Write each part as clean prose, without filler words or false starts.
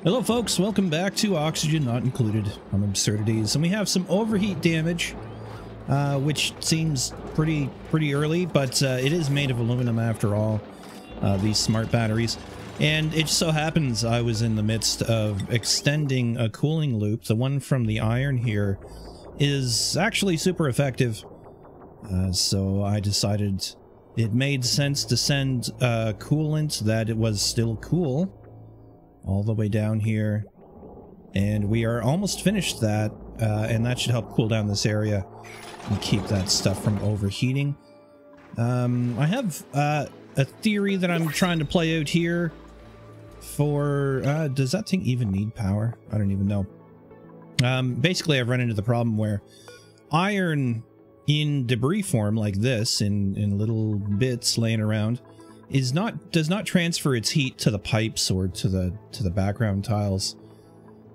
Hello folks, welcome back to Oxygen Not Included on Absurdities, and we have some overheat damage, which seems pretty early, but it is made of aluminum after all, these smart batteries. And it just so happens I was in the midst of extending a cooling loop. The one from the iron here is actually super effective, so I decided it made sense to send coolant that it was still cool all the way down here, and we are almost finished that, and that should help cool down this area and keep that stuff from overheating. I have a theory that I'm trying to play out here for, does that thing even need power? I don't even know. Basically, I've run into the problem where iron in debris form like this, in little bits laying around, does not transfer its heat to the pipes or to the background tiles.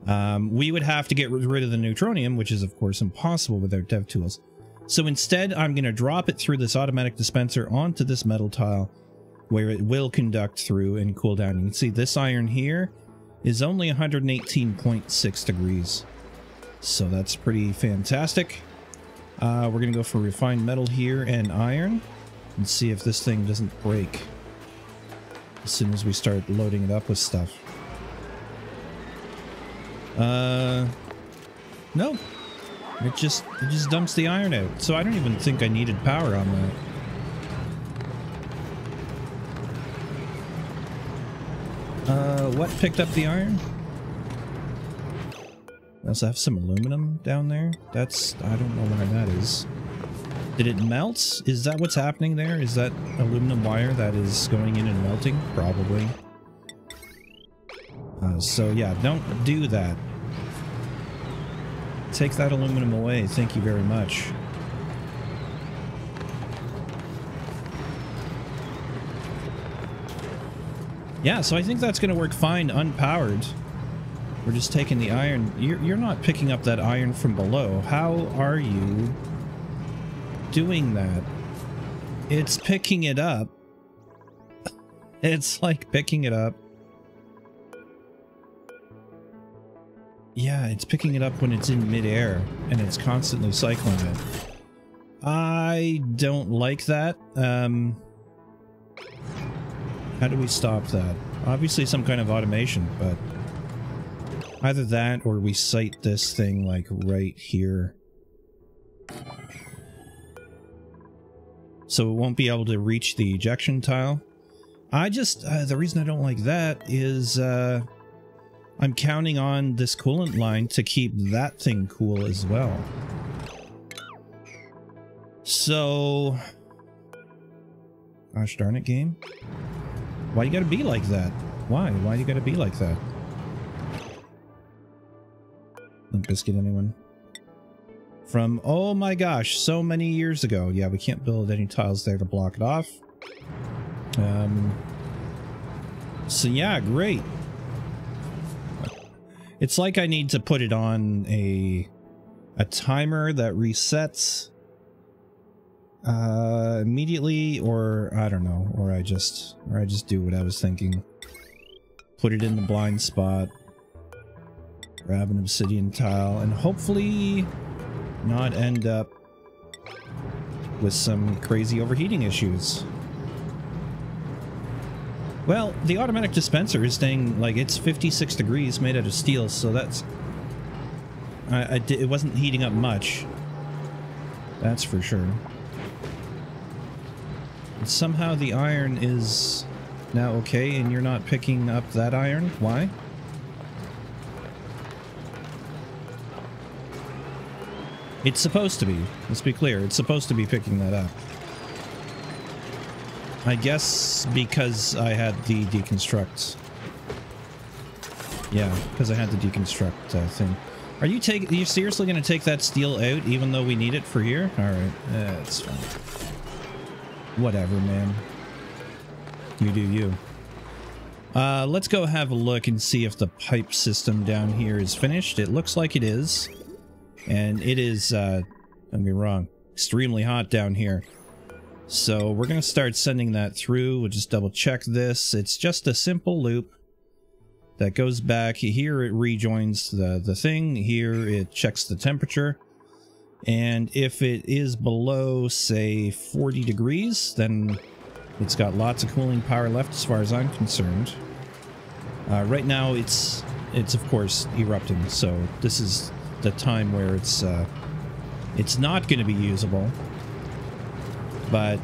We would have to get rid of the neutronium, which is of course impossible with our dev tools. So instead, I'm going to drop it through this automatic dispenser onto this metal tile, where it will conduct through and cool down. You can see this iron here is only 118.6 degrees, so that's pretty fantastic. We're going to go for refined metal here and iron and see if this thing doesn't break as soon as we start loading it up with stuff. No, it just dumps the iron out, so I don't even think I needed power on that. What picked up the iron? I also have some aluminum down there. That's, I don't know why that is. Did it melt? Is that what's happening there? Is that aluminum wire that is going in and melting? Probably. So yeah, don't do that. Take that aluminum away. Thank you very much. Yeah, so I think that's going to work fine unpowered. We're just taking the iron. You're not picking up that iron from below. How are you doing that? It's picking it up. It's like picking it up. Yeah, it's picking it up when it's in midair, and it's constantly cycling it. I don't like that. How do we stop that? Obviously some kind of automation, but either that or we sight this thing like right here, so it won't be able to reach the ejection tile. I just, the reason I don't like that is I'm counting on this coolant line to keep that thing cool as well. So, gosh darn it, game. Why you gotta be like that? Why? Why you gotta be like that? 𝘓𝘵𝘰𝘂𝘁, anyone? From, oh my gosh, so many years ago. Yeah, we can't build any tiles there to block it off. So yeah, great. It's like I need to put it on a timer that resets immediately, or I don't know, or I just do what I was thinking. Put it in the blind spot, grab an obsidian tile, and hopefully not end up with some crazy overheating issues. Well, the automatic dispenser is staying, like, it's 56 degrees, made out of steel, so that's... it wasn't heating up much. That's for sure. And somehow the iron is now okay, and you're not picking up that iron? Why? It's supposed to be. Let's be clear. It's supposed to be picking that up. I guess because I had the deconstruct. Yeah, because I had the deconstruct thing. Are you seriously going to take that steel out even though we need it for here? Alright, it's fine. Whatever, man. You do you. Let's go have a look and see if the pipe system down here is finished. It looks like it is. And it is, don't get me wrong, extremely hot down here. So we're going to start sending that through. We'll just double check this. It's just a simple loop that goes back here. It rejoins the thing. Here it checks the temperature, and if it is below, say, 40 degrees, then it's got lots of cooling power left as far as I'm concerned. Right now it's of course erupting, so this is the time where it's not going to be usable. But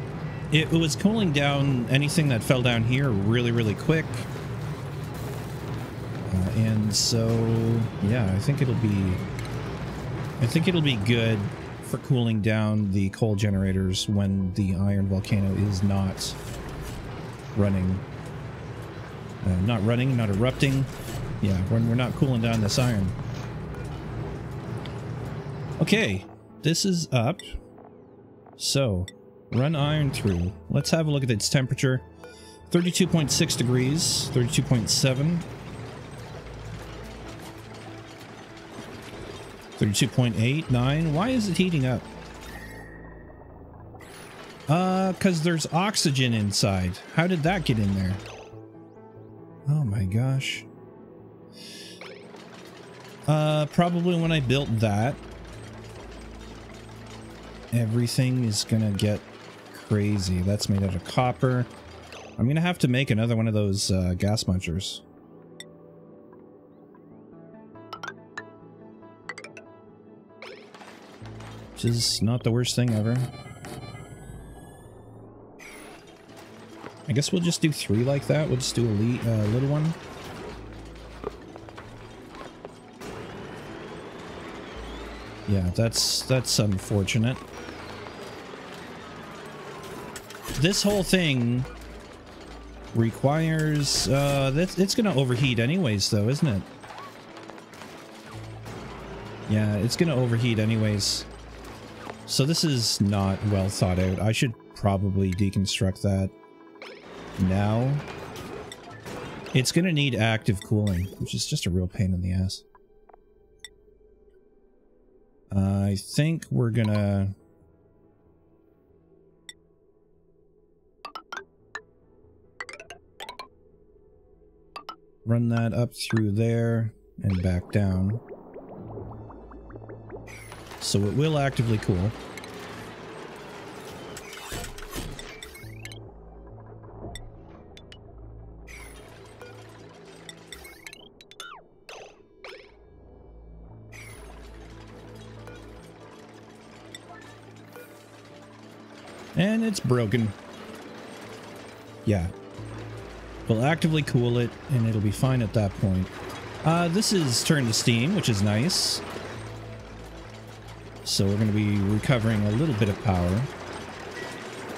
it was cooling down anything that fell down here really quick. And so, yeah, I think it'll be good for cooling down the coal generators when the iron volcano is not running. Not erupting. Yeah, when we're not cooling down this iron. Okay, this is up. So, run iron through. Let's have a look at its temperature. 32.6 degrees, 32.7. 32.89. Why is it heating up? Because there's oxygen inside. How did that get in there? Oh my gosh. Probably when I built that, everything is gonna get crazy. That's made out of copper. I'm gonna have to make another one of those gas munchers. Which is not the worst thing ever. I guess we'll just do 3 like that. We'll just do a little one. Yeah, that's unfortunate. This whole thing requires it's gonna overheat anyways though, isn't it? Yeah, it's gonna overheat anyways. So this is not well thought out. I should probably deconstruct that now. It's gonna need active cooling, which is just a real pain in the ass. I think we're gonna run that up through there and back down. So it will actively cool. And it's broken. Yeah. We'll actively cool it, and it'll be fine at that point. This is turned to steam, which is nice. So we're going to be recovering a little bit of power.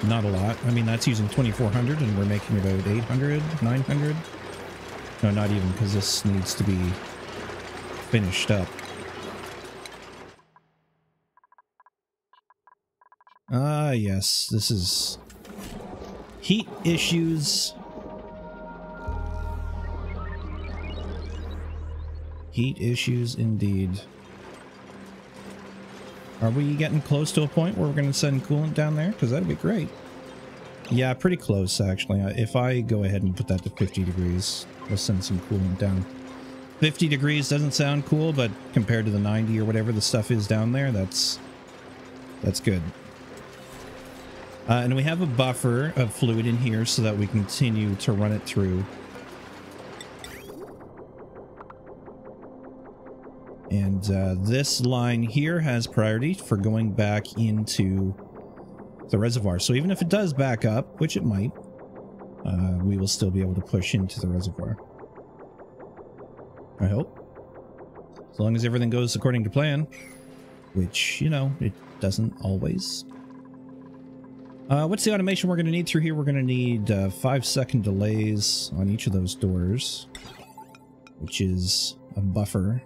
Not a lot. I mean, that's using 2400, and we're making about 800, 900. No, not even, because this needs to be finished up. Ah, yes, this is heat issues. Heat issues indeed. Are we getting close to a point where we're going to send coolant down there? Because that'd be great. Yeah, pretty close, actually. If I go ahead and put that to 50 degrees, we'll send some coolant down. 50 degrees doesn't sound cool, but compared to the 90 or whatever the stuff is down there, that's good. And we have a buffer of fluid in here so that we continue to run it through. And this line here has priority for going back into the reservoir. So even if it does back up, which it might, we will still be able to push into the reservoir. I hope. As long as everything goes according to plan. Which, you know, it doesn't always. What's the automation we're going to need through here? We're going to need 5-second delays on each of those doors, which is a buffer.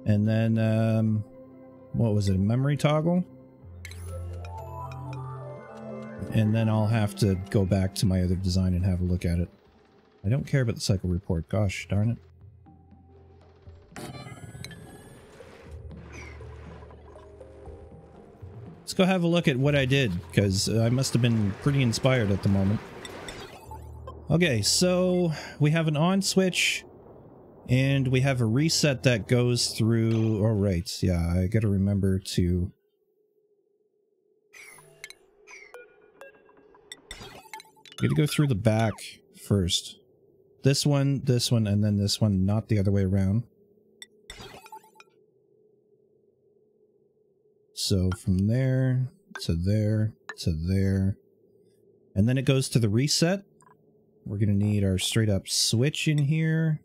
And then, what was it, a memory toggle? And then I'll have to go back to my other design and have a look at it. I don't care about the cycle report, gosh darn it. It's go have a look at what I did, because I must have been pretty inspired at the moment. Okay, so we have an on switch, and we have a reset that goes through... Oh, right, yeah, I gotta remember to... Gotta go through the back first. This one, and then this one, not the other way around. So from there, to there, to there. And then it goes to the reset. We're gonna need our straight up switch in here.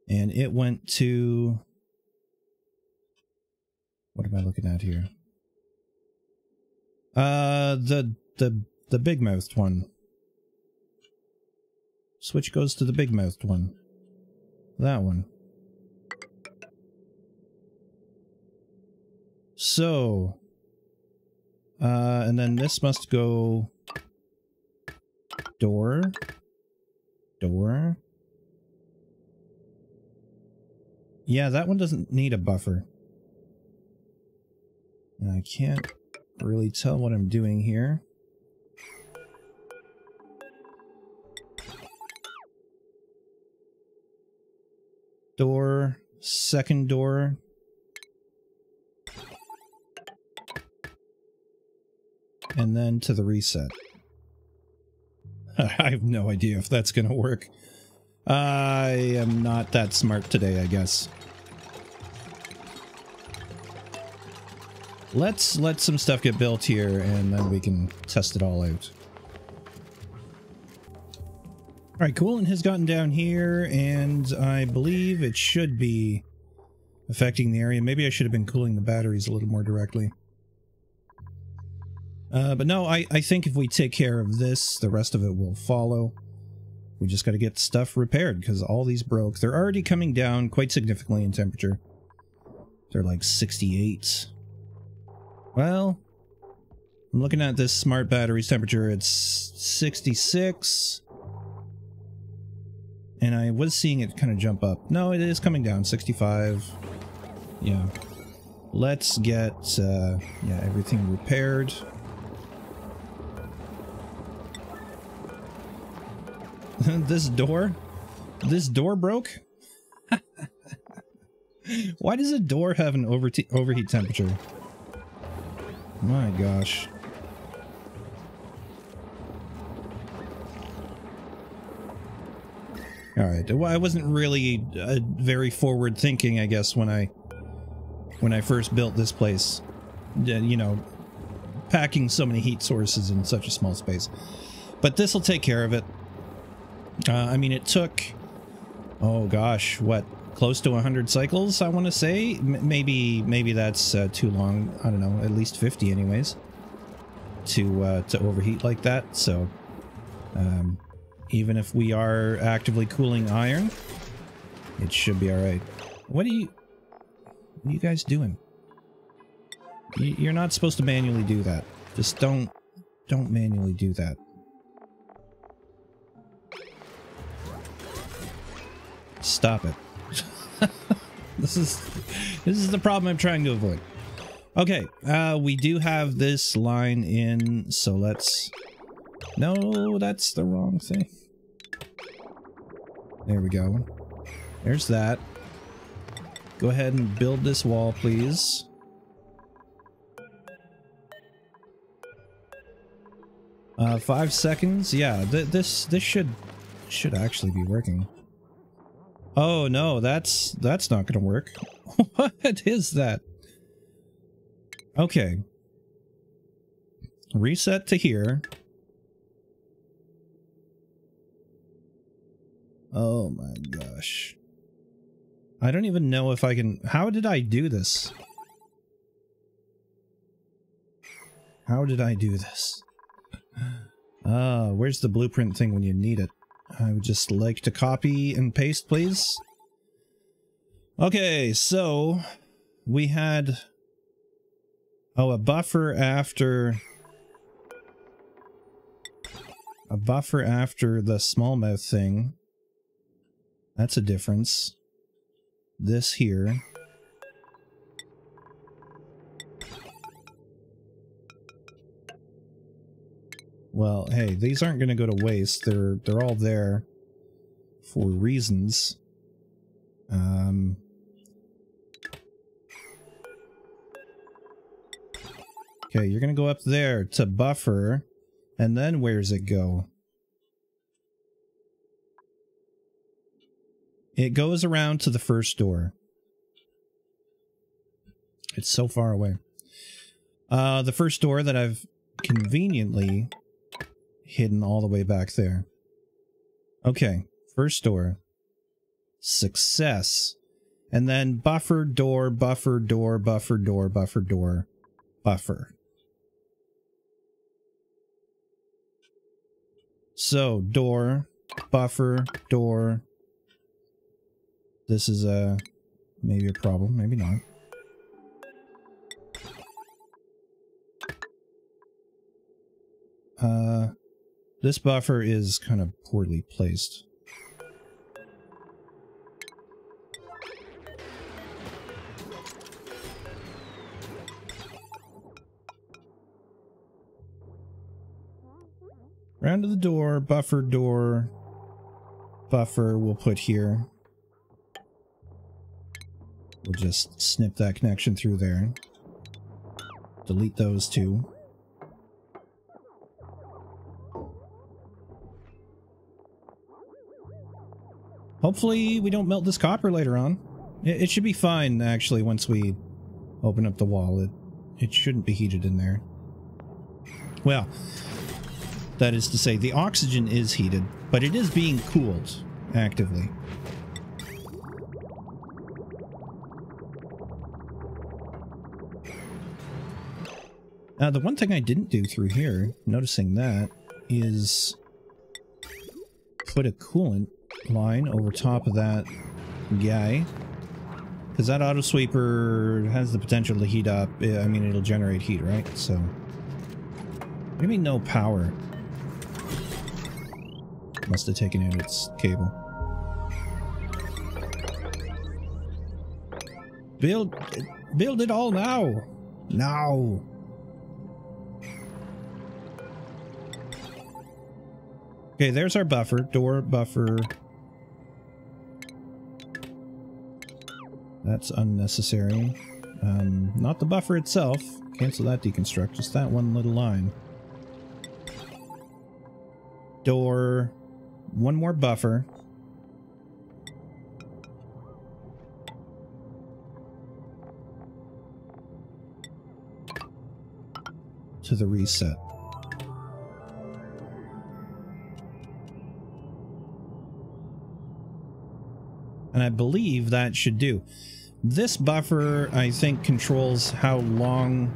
And it went to... What am I looking at here? The big-mouthed one. Switch goes to the big-mouthed one. That one. So... and then this must go... Door. Door. Yeah, that one doesn't need a buffer. And I can't really tell what I'm doing here. Door, second door. And then to the reset. I have no idea if that's gonna work. I am not that smart today, I guess. Let's let some stuff get built here, and then we can test it all out. Alright, coolant has gotten down here, and I believe it should be affecting the area. Maybe I should have been cooling the batteries a little more directly. But no, I think if we take care of this, the rest of it will follow. We just got to get stuff repaired, because all these broke. They're already coming down quite significantly in temperature. They're like 68. Well, I'm looking at this smart battery's temperature. It's 66. And I was seeing it kind of jump up. No, it is coming down. 65. Yeah. Let's get yeah, everything repaired. This door broke? Why does a door have an overheat temperature? My gosh. Alright, well, I wasn't really very forward thinking, I guess, when I first built this place. You know, packing so many heat sources in such a small space. But this'll take care of it. I mean, it took, oh gosh, what, close to 100 cycles, I want to say? Maybe that's too long. I don't know, at least 50 anyways, to overheat like that. So, even if we are actively cooling iron, it should be alright. What are you guys doing? You're not supposed to manually do that. Just don't manually do that. Stop it. This is the problem I'm trying to avoid. Okay, we do have this line in, so let's... No, that's the wrong thing. There we go. There's that. Go ahead and build this wall, please. Uh, 5 seconds? Yeah, this should actually be working. Oh no, that's not gonna work. What is that? Okay. Reset to here. Oh my gosh. I don't even know if I can... How did I do this? How did I do this? Where's the blueprint thing when you need it? I would just like to copy and paste, please. Okay, so we had... Oh, a buffer after... A buffer after the smallmouth thing. That's a difference. This here. Well, hey, these aren't going to go to waste. They're all there for reasons. Okay, you're going to go up there to buffer, and then where's it go? It goes around to the first door. It's so far away. The first door that I've conveniently hidden all the way back there. Okay, first door. Success. And then buffer, door, buffer, door, buffer, door, buffer, door, buffer. So, door, buffer, door. This is maybe a problem, maybe not. This buffer is kind of poorly placed. Round to the door, buffer, we'll put here. We'll just snip that connection through there. Delete those two. Hopefully we don't melt this copper later on. It should be fine, actually, once we open up the wall. It shouldn't be heated in there. Well, that is to say, the oxygen is heated, but it is being cooled actively. The one thing I didn't do through here, noticing that, is put a coolant line over top of that guy, because that auto sweeper has the potential to heat up. I mean, it'll generate heat, right? So, what do you mean no power? Must have taken out its cable. Build it all now. Now. Okay, there's our buffer. Door, buffer. That's unnecessary. Not the buffer itself. Cancel that deconstruct. Just that one little line. Door. One more buffer. To the reset. And I believe that should do. This buffer, I think, controls how long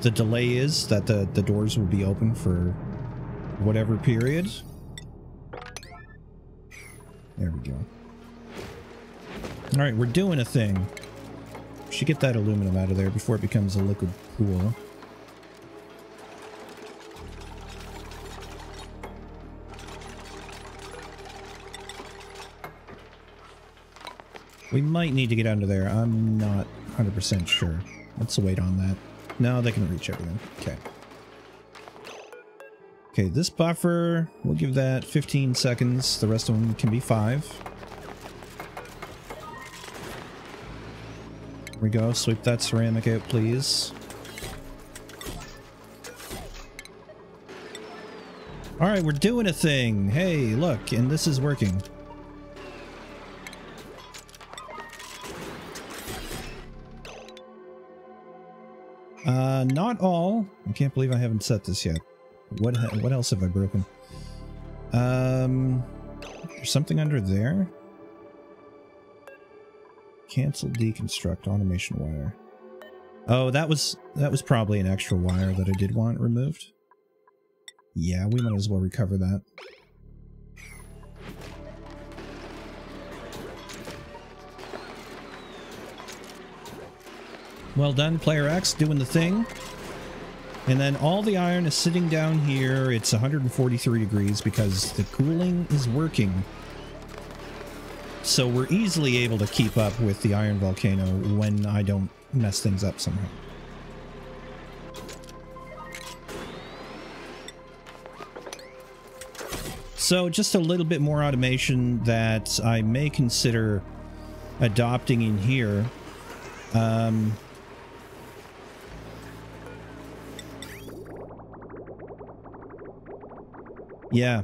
the delay is that the doors will be open for whatever period. There we go. Alright, we're doing a thing. Should get that aluminum out of there before it becomes a liquid pool. We might need to get under there. I'm not 100% sure. Let's wait on that. No, they can reach everything. Okay. Okay, this buffer, we'll give that 15 seconds. The rest of them can be 5. There we go. Sweep that ceramic out, please. Alright, we're doing a thing. Hey, look, and this is working. Not all. I can't believe I haven't set this yet. What else have I broken? There's something under there. Cancel deconstruct automation wire. Oh, that was probably an extra wire that I did want removed. Yeah, we might as well recover that. Well done, Player X, doing the thing. And then all the iron is sitting down here. It's 143 degrees because the cooling is working. So we're easily able to keep up with the iron volcano when I don't mess things up somehow. So just a little bit more automation that I may consider adopting in here. Yeah,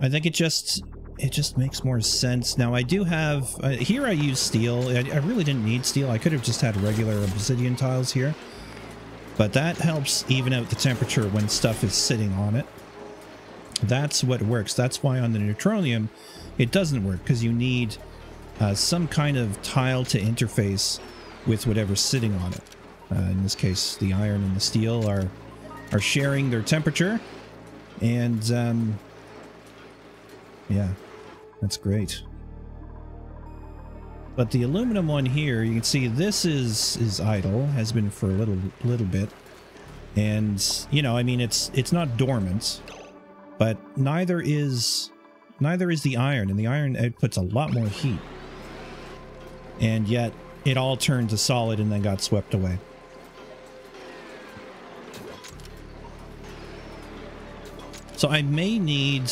I think it just makes more sense. Now I do have here I use steel. I really didn't need steel. I could have just had regular obsidian tiles here, but that helps even out the temperature when stuff is sitting on it. That's what works. That's why on the neutronium it doesn't work, because you need some kind of tile to interface with whatever's sitting on it. In this case, the iron and the steel are sharing their temperature, and yeah, that's great. But the aluminum one here, you can see this is idle, has been for a little bit, and you know, I mean, it's not dormant, but neither is the iron, and the iron outputs a lot more heat, and yet it all turned to solid and then got swept away. So I may need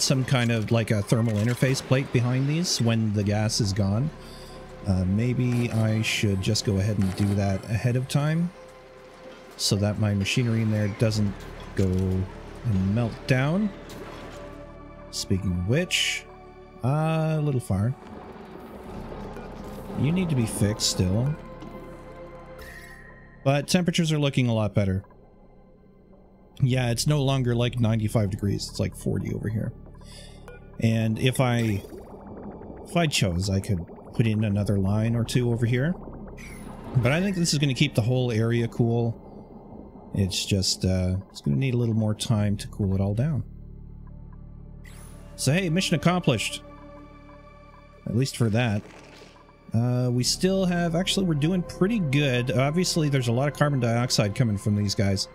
some kind of like a thermal interface plate behind these when the gas is gone. Maybe I should just go ahead and do that ahead of time so that my machinery in there doesn't go and melt down. Speaking of which, a little far. You need to be fixed still. But temperatures are looking a lot better. Yeah, it's no longer like 95 degrees. It's like 40 over here. And if I chose, I could put in another line or two over here. But I think this is going to keep the whole area cool. It's just, it's going to need a little more time to cool it all down. So hey, mission accomplished. At least for that. We still have, actually we're doing pretty good. Obviously there's a lot of carbon dioxide coming from these guys.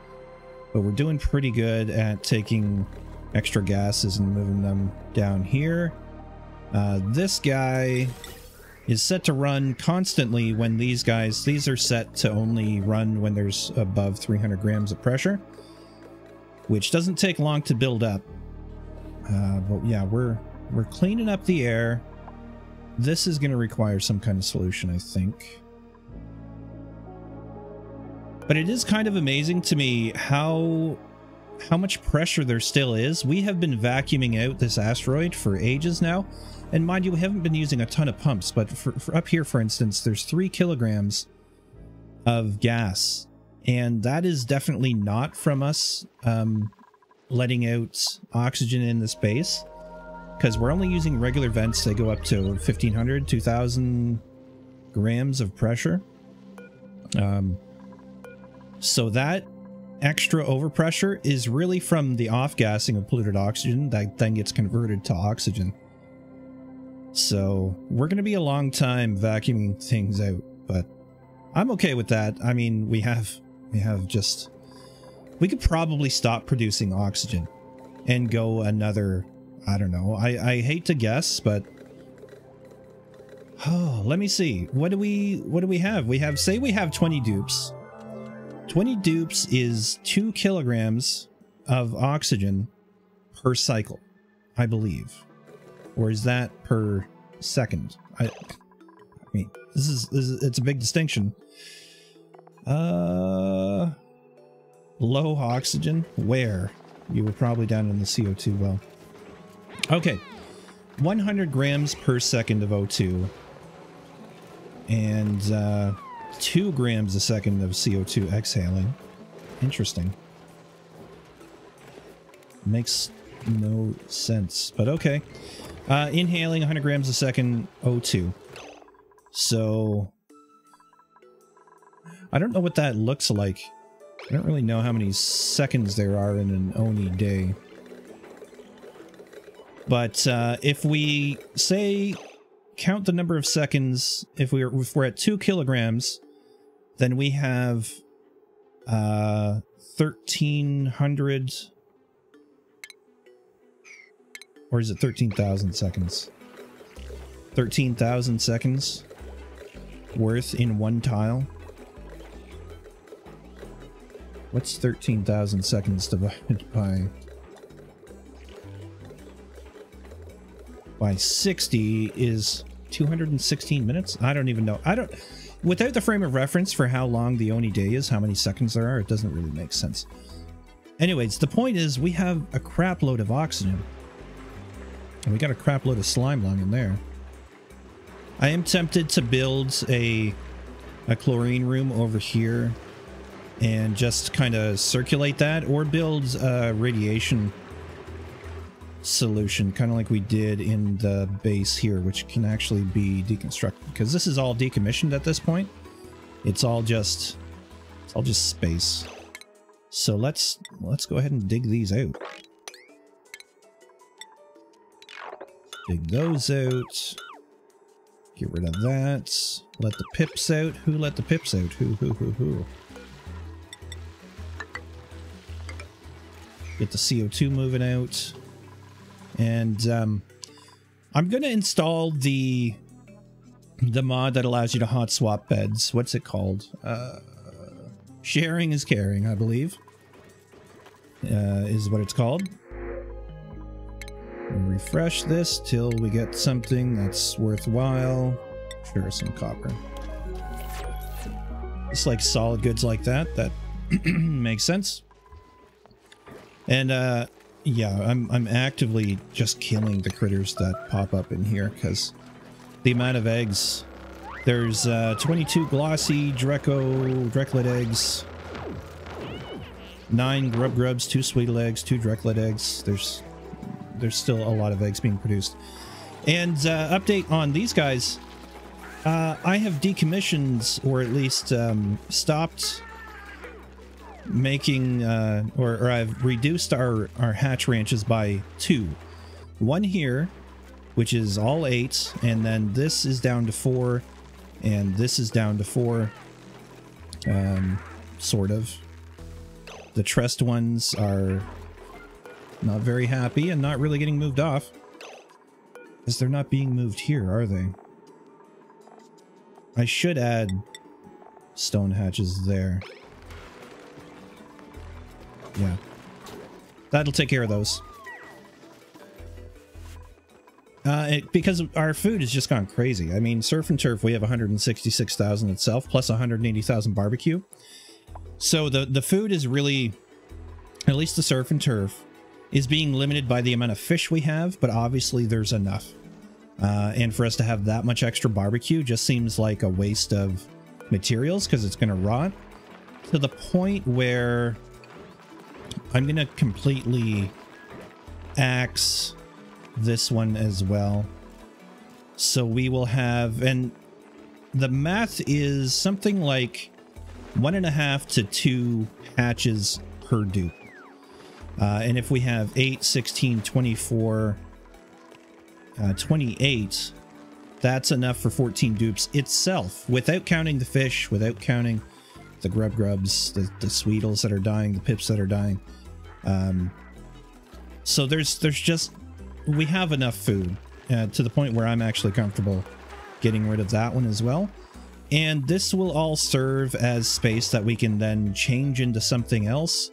But we're doing pretty good at taking extra gases and moving them down here. This guy is set to run constantly when these are set to only run when there's above 300 grams of pressure, which doesn't take long to build up. But yeah, we're cleaning up the air. This is going to require some kind of solution, I think. But it is kind of amazing to me how much pressure there still is. We have been vacuuming out this asteroid for ages now. And mind you, we haven't been using a ton of pumps, but for up here, for instance, there's 3 kilograms of gas. And that is definitely not from us letting out oxygen in the space, because we're only using regular vents. They go up to 1,500, 2,000 grams of pressure. So that extra overpressure is really from the off-gassing of polluted oxygen that then gets converted to oxygen. So we're going to be a long time vacuuming things out, but I'm okay with that. I mean, we could probably stop producing oxygen and go another, I don't know. I hate to guess, but oh, let me see. What do we have? Say we have 20 dupes. 20 dupes is 2 kilograms of oxygen per cycle, I believe. Or is that per second? I mean, it's a big distinction. Low oxygen? Where? You were probably down in the CO2 well. Okay. 100 grams per second of O2. And 2 grams a second of CO2 exhaling. Interesting. Makes no sense, but okay. Inhaling 100 grams a second O2. So I don't know what that looks like. I don't really know how many seconds there are in an Oni day. But if we say count the number of seconds, if we're at 2 kilograms, then we have 1,300, or is it 13,000 seconds? 13,000 seconds worth in one tile. What's 13,000 seconds divided by by 60 is 216 minutes. I don't even know. Without the frame of reference for how long the Oni day is, how many seconds there are, it doesn't really make sense. Anyways, the point is we have a crap load of oxygen. And we got a crap load of slime lung in there. I am tempted to build a chlorine room over here and just kind of circulate that, or build a radiation solution, kind of like we did in the base here, which can actually be deconstructed, because this is all decommissioned at this point. It's all just space. So let's go ahead and dig these out. Dig those out. Get rid of that. Let the pips out. Who let the pips out? Who? Get the CO2 moving out. And I'm going to install the mod that allows you to hot swap beds. What's it called? Sharing is caring, I believe. Is what it's called. We'll refresh this till we get something that's worthwhile. Sure, some copper. Just like solid goods like that. That makes sense. And yeah, I'm actively just killing the critters that pop up in here, because the amount of eggs. There's 22 glossy Drecklet eggs, 9 grubs, 2 sweetle eggs, 2 Drecklet eggs. There's still a lot of eggs being produced. And update on these guys. I have decommissioned, or at least stopped making, or I've reduced our hatch ranches by 2. One here, which is all 8, and then this is down to 4, and this is down to 4, sort of. The tressed ones are not very happy and not really getting moved off, because they're not being moved here, are they? I should add stone hatches there. Yeah. That'll take care of those. Because our food has just gone crazy. I mean, Surf and Turf, we have 166,000 itself, plus 180,000 barbecue. So the food is really, at least the Surf and Turf, is being limited by the amount of fish we have, but obviously there's enough. And for us to have that much extra barbecue just seems like a waste of materials, because it's going to rot. To the point where I'm going to completely axe this one as well. So we will have, and the math is something like 1.5 to 2 hatches per dupe. And if we have 8, 16, 24, 28, that's enough for 14 dupes itself, without counting the fish, without counting the grubs, the sweetles that are dying, the pips that are dying. So there's just, we have enough food to the point where I'm actually comfortable getting rid of that one as well. And this will all serve as space that we can then change into something else.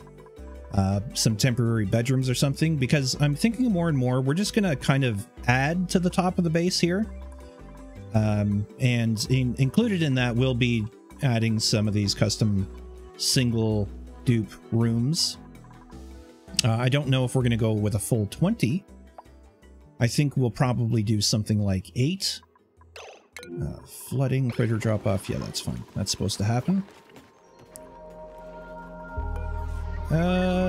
Some temporary bedrooms or something, because I'm thinking more and more we're just gonna kind of add to the top of the base here, and included in that will be adding some of these custom single dupe rooms. I don't know if we're gonna go with a full 20. I think we'll probably do something like 8. Flooding, critter drop off, yeah, that's fine, that's supposed to happen.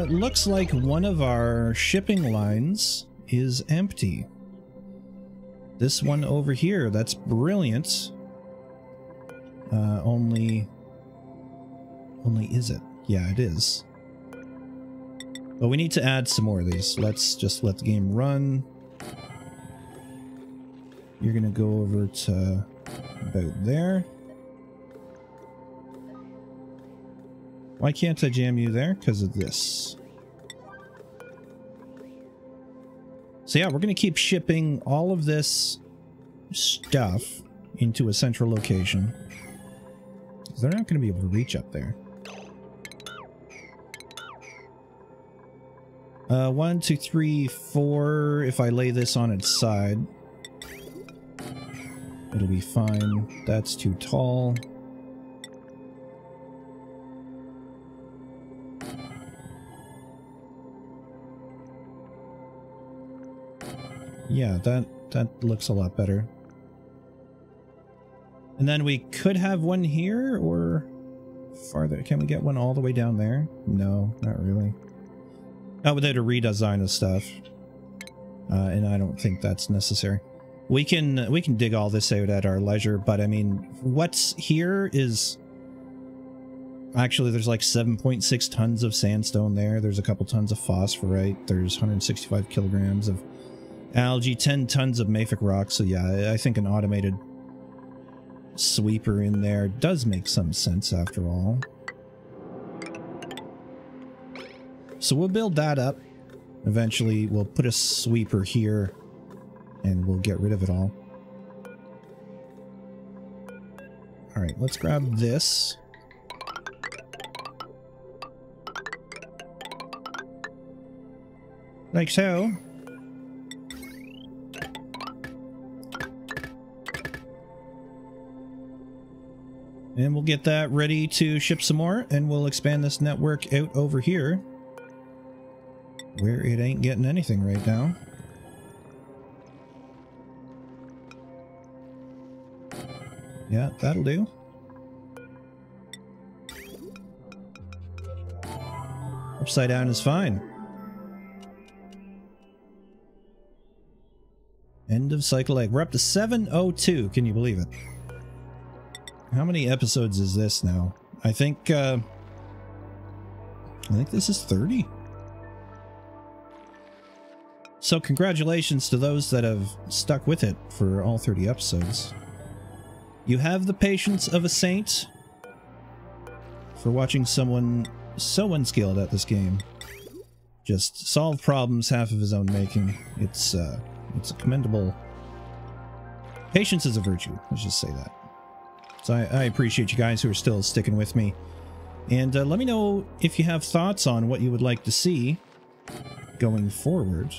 Looks like one of our shipping lines is empty. This one over here, that's brilliant. Only is it? Yeah, it is. But we need to add some more of these. Let's just let the game run. You're gonna go over to about there. Why can't I jam you there? Because of this. So yeah, we're going to keep shipping all of this stuff into a central location. They're not going to be able to reach up there. 1, 2, 3, 4. If I lay this on its side, It'll be fine. That's too tall. Yeah, that looks a lot better. And then we could have one here, or farther. Can we get one all the way down there? No, not really. Oh, without a redesign of stuff. And I don't think that's necessary. We can dig all this out at our leisure, but I mean, what's here is... Actually, there's like 7.6 tons of sandstone there. There's a couple tons of phosphorite. There's 165 kilograms of algae, 10 tons of mafic rock. So yeah, I think an automated sweeper in there does make some sense after all. So we'll build that up. Eventually, we'll put a sweeper here and we'll get rid of it all. All right, let's grab this. Like so. And we'll get that ready to ship some more, and we'll expand this network out over here, where it ain't getting anything right now. Yeah, that'll do. Upside down is fine. End of cycle egg. We're up to 702. Can you believe it? How many episodes is this now? I think this is 30. So congratulations to those that have stuck with it for all 30 episodes. You have the patience of a saint for watching someone so unskilled at this game just solve problems half of his own making. It's a commendable... Patience is a virtue, let's just say that. So I appreciate you guys who are still sticking with me. And let me know if you have thoughts on what you would like to see going forward.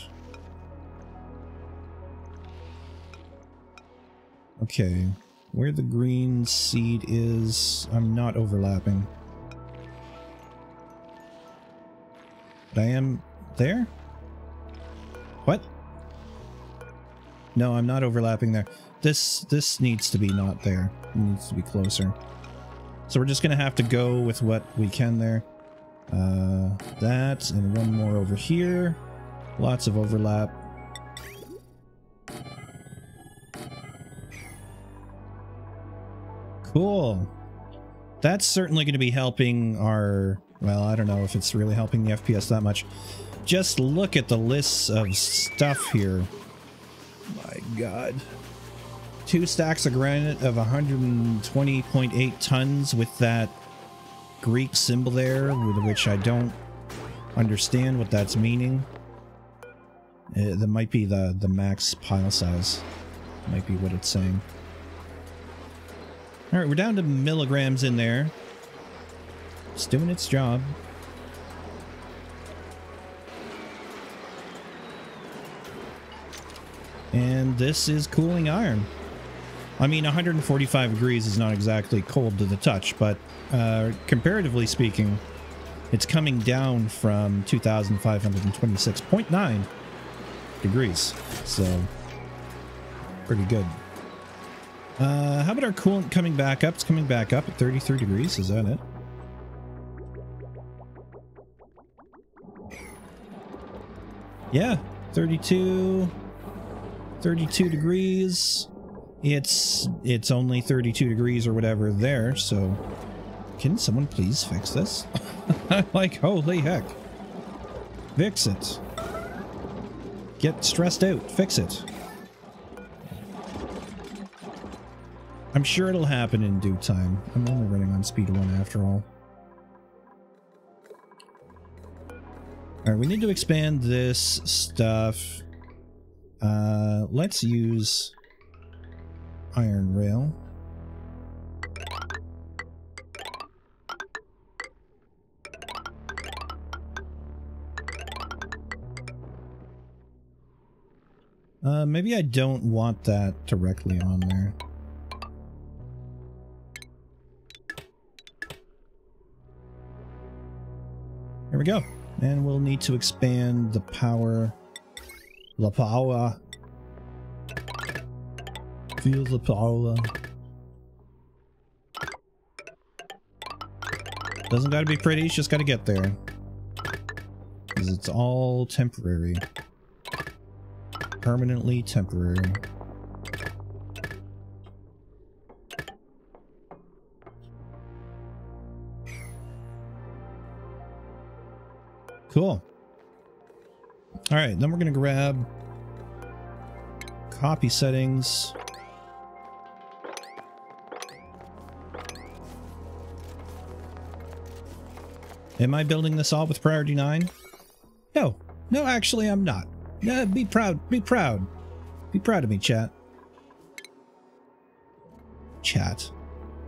Okay, where the green seed is, I'm not overlapping. But I am there? What? No, I'm not overlapping there. This needs to be not there. It needs to be closer. So we're just gonna have to go with what we can there. That, and one more over here. Lots of overlap. Cool. That's certainly going to be helping our... Well, I don't know if it's really helping the FPS that much. Just look at the lists of stuff here. My god. 2 stacks of granite of 120.8 tons with that Greek symbol there, with which I don't understand what that's meaning. That might be the max pile size. Might be what it's saying. Alright, we're down to milligrams in there. It's doing its job. And this is cooling iron. I mean, 145 degrees is not exactly cold to the touch, but comparatively speaking, it's coming down from 2,526.9 degrees. So, pretty good. How about our coolant coming back up? It's coming back up at 33 degrees. Is that it? Yeah, 32 degrees. It's only 32 degrees or whatever there, so can someone please fix this? Like, holy heck. Fix it. Get stressed out. Fix it. I'm sure it'll happen in due time. I'm only running on speed 1 after all. Alright, we need to expand this stuff. Let's use iron rail. Maybe I don't want that directly on there. There we go. And we'll need to expand the power. La power. Feel the power. Doesn't gotta be pretty, it's just gotta get there. Because it's all temporary. Permanently temporary. Cool. Alright, then we're gonna grab copy settings. Am I building this all with priority 9? No. No, actually I'm not. Be proud. Be proud. Be proud of me, chat. Chat.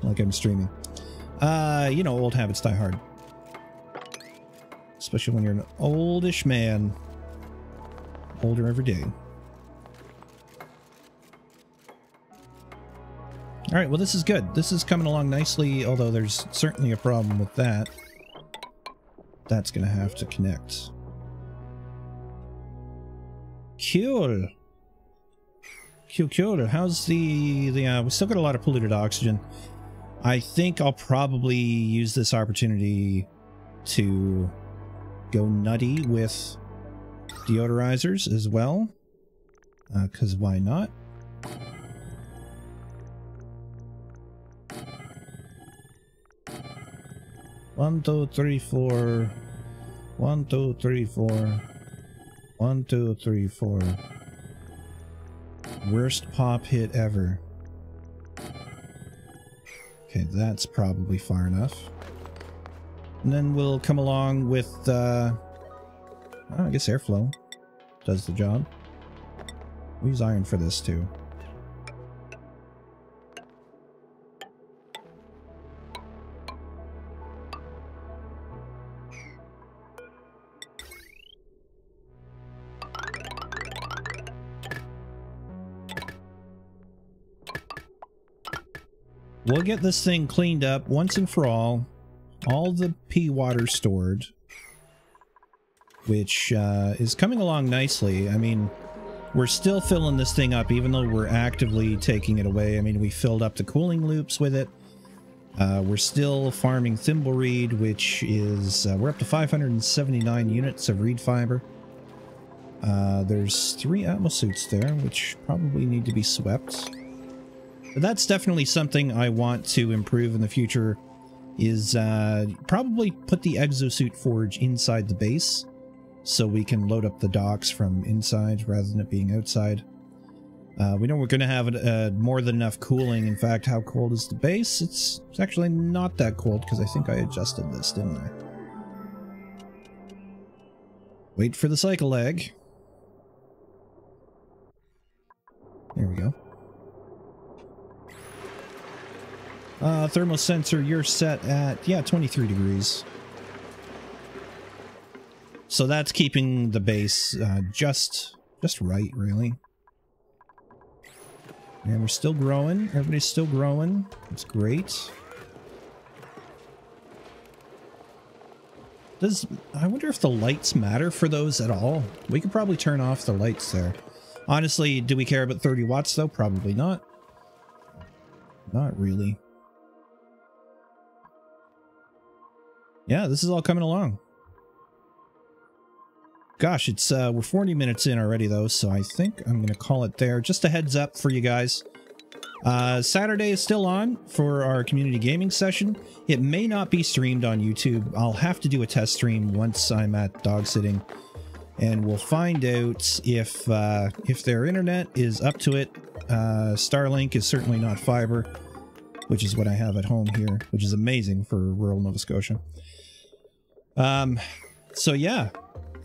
Like I'm streaming. You know, old habits die hard. Especially when you're an oldish man. Older every day. Alright, well this is good. This is coming along nicely, although there's certainly a problem with that. That's gonna have to connect. Cool. Cool. How's the we still got a lot of polluted oxygen. I think I'll probably use this opportunity to go nutty with deodorizers as well. Because why not? One, two, three, four. 1, 2, 3, 4. 1, 2, 3, 4. Worst pop hit ever. Okay, that's probably far enough. And then we'll come along with, I guess airflow does the job. We'll use iron for this too. We'll get this thing cleaned up once and for all the pea water stored, which is coming along nicely. I mean, we're still filling this thing up even though we're actively taking it away. I mean, we filled up the cooling loops with it. We're still farming thimble reed, which is, we're up to 579 units of reed fiber. There's 3 atmosuits there, which probably need to be swept. But that's definitely something I want to improve in the future, is probably put the exosuit forge inside the base so we can load up the docks from inside rather than it being outside. We know we're going to have more than enough cooling. In fact, how cold is the base? It's actually not that cold because I think I adjusted this, didn't I? Wait for the cycle lag. There we go. Thermal sensor, you're set at, yeah, 23 degrees. So that's keeping the base just right, really. And we're still growing. Everybody's still growing. It's great. I wonder if the lights matter for those at all? We could probably turn off the lights there. Honestly, do we care about 30 watts though? Probably not. Not really. Yeah, this is all coming along. Gosh, it's we're 40 minutes in already though, so I think I'm gonna call it there. Just a heads up for you guys. Saturday is still on for our community gaming session. It may not be streamed on YouTube. I'll have to do a test stream once I'm at dog sitting, and we'll find out if their internet is up to it. Starlink is certainly not fiber, which is what I have at home here, which is amazing for rural Nova Scotia. So yeah,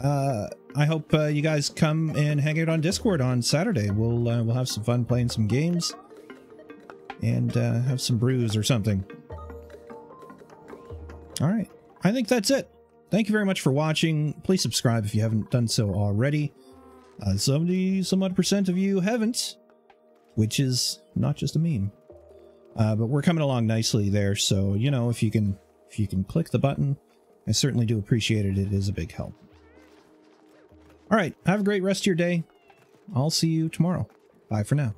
I hope you guys come and hang out on Discord on Saturday. We'll have some fun playing some games and have some brews or something. All right, I think that's it. Thank you very much for watching. Please subscribe if you haven't done so already. 70-some-odd% of you haven't, which is not just a meme. But we're coming along nicely there, so you know, if you can click the button I certainly do appreciate it. It is a big help. All right, have a great rest of your day. I'll see you tomorrow. Bye for now.